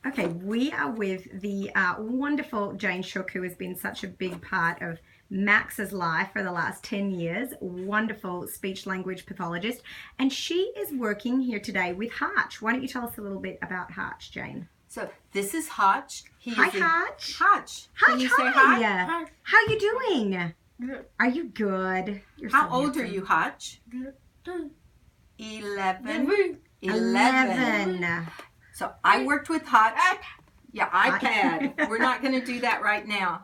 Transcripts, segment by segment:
Okay, we are with the wonderful Jane Shook, who has been such a big part of Max's life for the last 10 years. Wonderful speech language pathologist. And she is working here today with Hach. Why don't you tell us a little bit about Hach, Jane? So this is Hach. Hi, Hach. Hach. Can you say hi. hi? How are you doing? Good. Are you good? You're How so old are handsome. you, Hach? Good. 11. 11. So I worked with Hach. Yeah, iPad. We're not going to do that right now.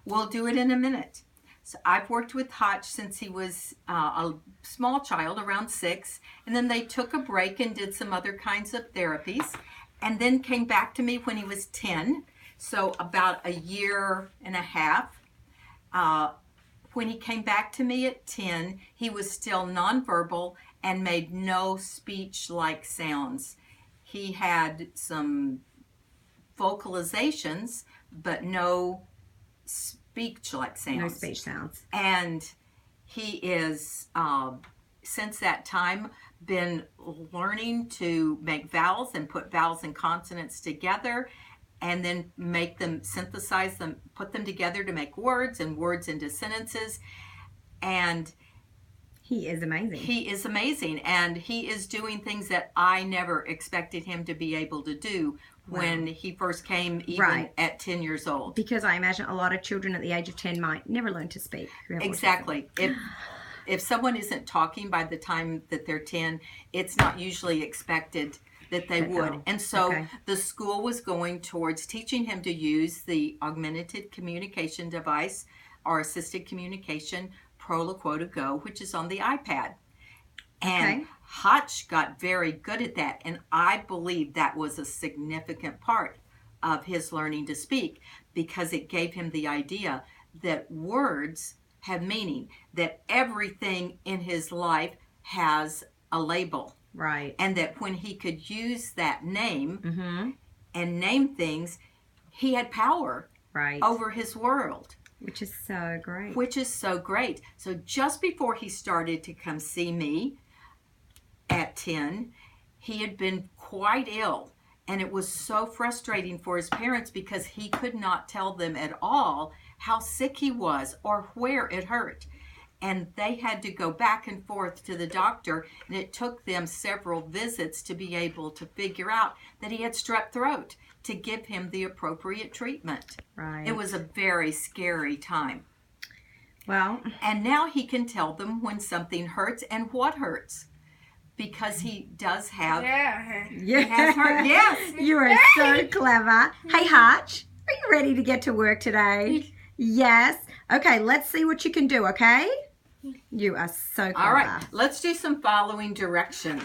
We'll do it in a minute. So I've worked with Hach since he was a small child, around 6. And then they took a break and did some other kinds of therapies. And then came back to me when he was 10. So about a year and a half. When he came back to me at 10, he was still nonverbal and made no speech-like sounds. He had some vocalizations, but no speech-like sounds. No speech sounds. And he is, since that time, been learning to make vowels and put vowels and consonants together and then make them, synthesize them, put them together to make words and words into sentences. And he is amazing. He is amazing, and he is doing things that I never expected him to be able to do when he first came, even at 10 years old. Because I imagine a lot of children at the age of 10 might never learn to speak. Exactly. If someone isn't talking by the time that they're 10, it's not usually expected that they would. And so the school was going towards teaching him to use the augmented communication device or assisted communication Pro-Loquota Go, which is on the iPad. And Hach got very good at that, and I believe that was a significant part of his learning to speak, because it gave him the idea that words have meaning, that everything in his life has a label. Right. And that when he could use that name and name things, he had power over his world. Which is so great. Which is so great. So just before he started to come see me at 10, he had been quite ill. And it was so frustrating for his parents because he could not tell them at all how sick he was or where it hurt. And they had to go back and forth to the doctor, and it took them several visits to be able to figure out that he had strep throat to give him the appropriate treatment. Right. It was a very scary time. Well. And now he can tell them when something hurts and what hurts, because he does have. It has hurt. Yes. You are so clever. Hey, Hach, are you ready to get to work today? Yes. Okay, let's see what you can do, okay? You are so clever. All right, let's do some following directions.